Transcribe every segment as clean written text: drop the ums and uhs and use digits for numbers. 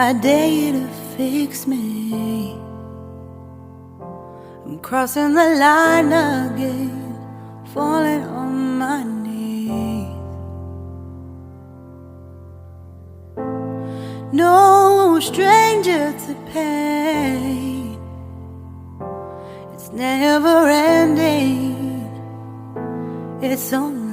I dare you to fix me. I'm crossing the line again, falling on my knees. No stranger to pain, it's never ending, it's only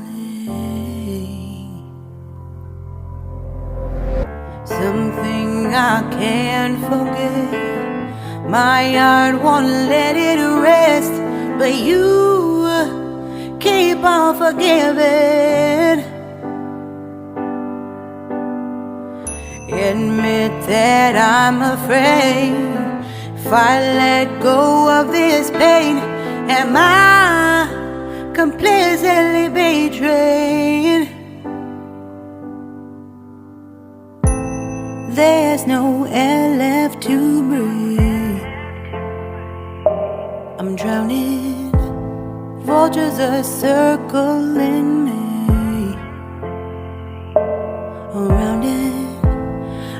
something I can't forget. My heart won't let it rest, but you keep on forgiving. Admit that I'm afraid. If I let go of this pain, am I completely betrayed? There's no air left to breathe. I'm drowning, vultures are circling me. Around it,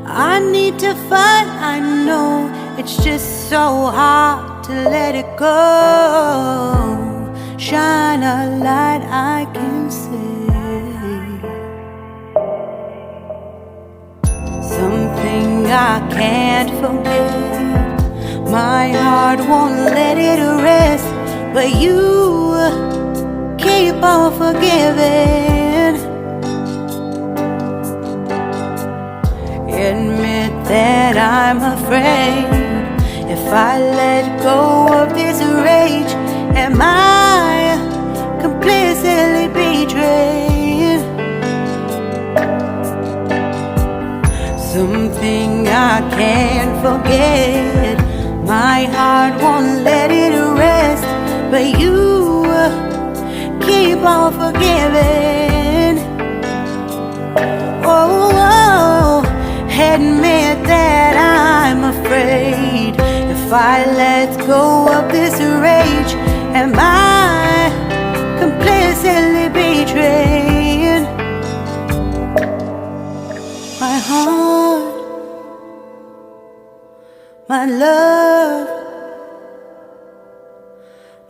I need to fight. I know it's just so hard to let it go. Shine a light I can see. Something I can't forget. My heart won't let it rest, but you keep on forgiving. Admit that I'm afraid. If I let go of this rage, am I completely betrayed? Something I can't forget. My heart won't let it rest, but you keep on forgiving. Oh, admit that I'm afraid. If I let go of this rage, am I completely betrayed? My heart, my love,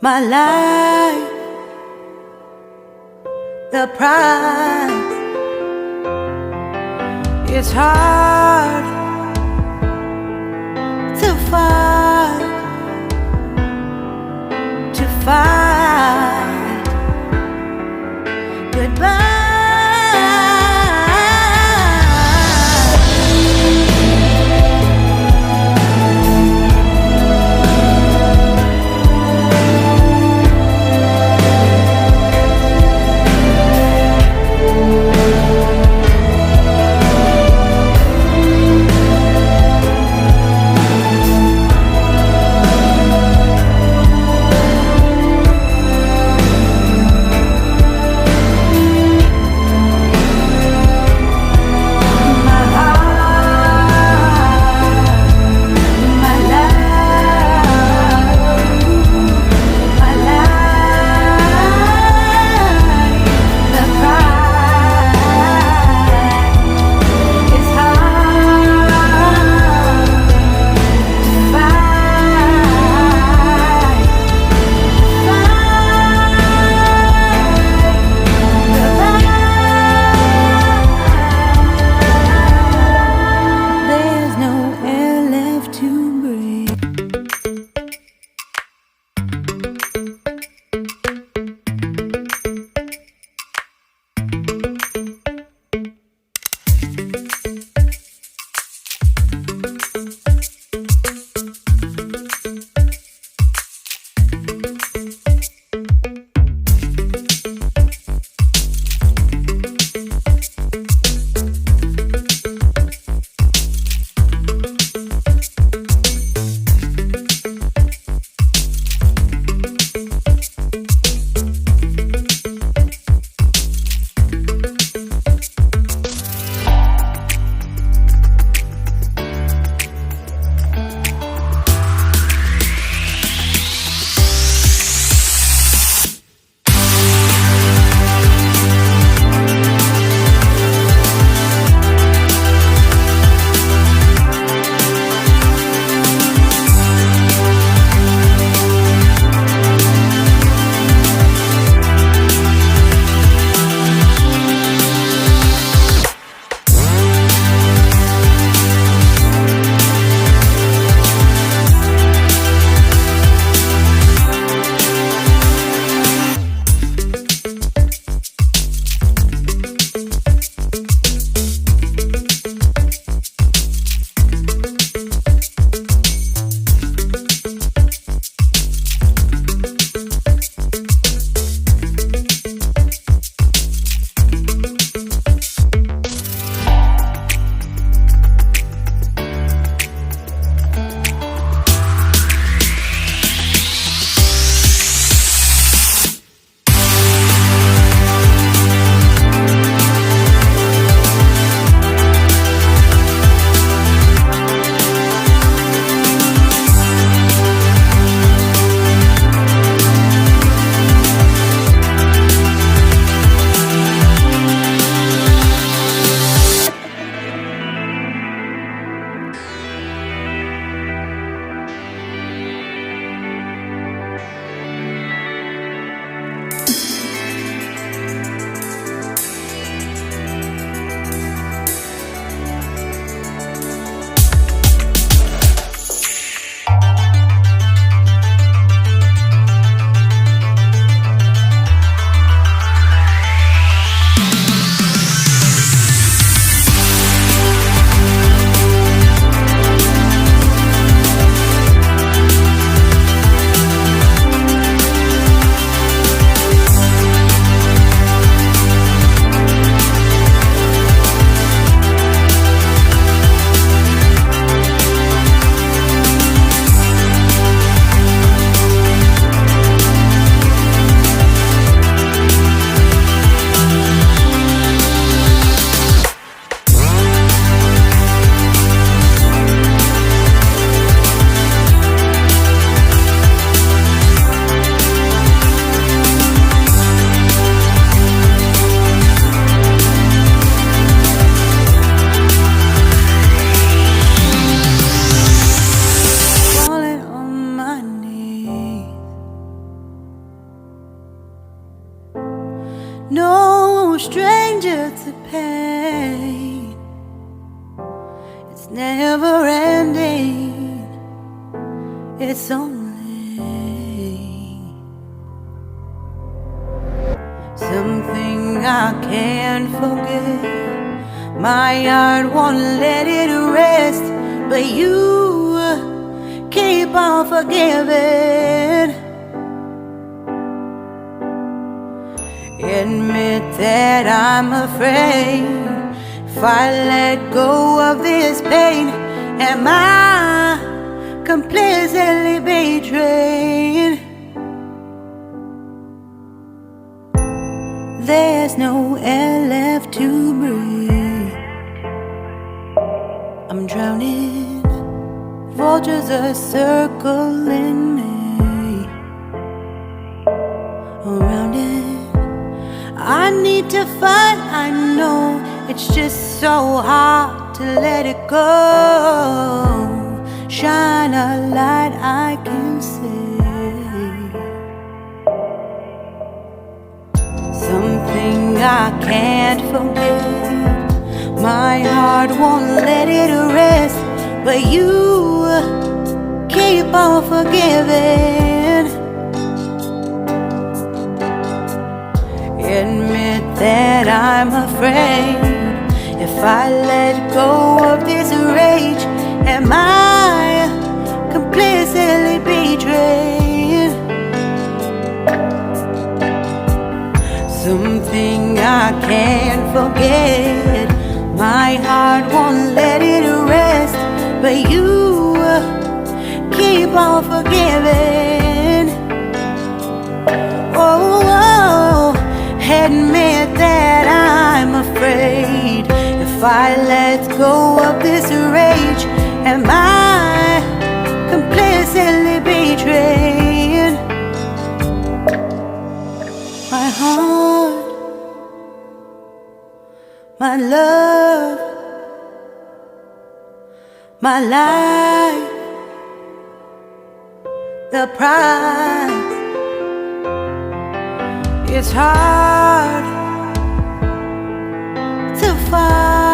my life, the price. It's hard to fight, goodbye. felt the pain. It's never ending. It's only something I can't forget. My heart won't let it rest, but you keep on forgiving. Admit that I'm afraid. If I let go of this pain, am I completely betrayed? There's no air left to breathe. I'm drowning. Vultures are circling me. Around it, I need to fight. I know it's just so hard to let it go. Shine a light I can see. Something I can't forget. My heart won't let it rest, but you keep on forgiving. Admit that I'm afraid. If I let go of this rage, am I completely betrayed? Something I can't forget. My heart won't let it rest, but you keep on forgiving. Oh, oh, admit that I'm afraid. If I let go of this rage, am I completely betrayed? My heart, my love, my life, the price. It's hard to find.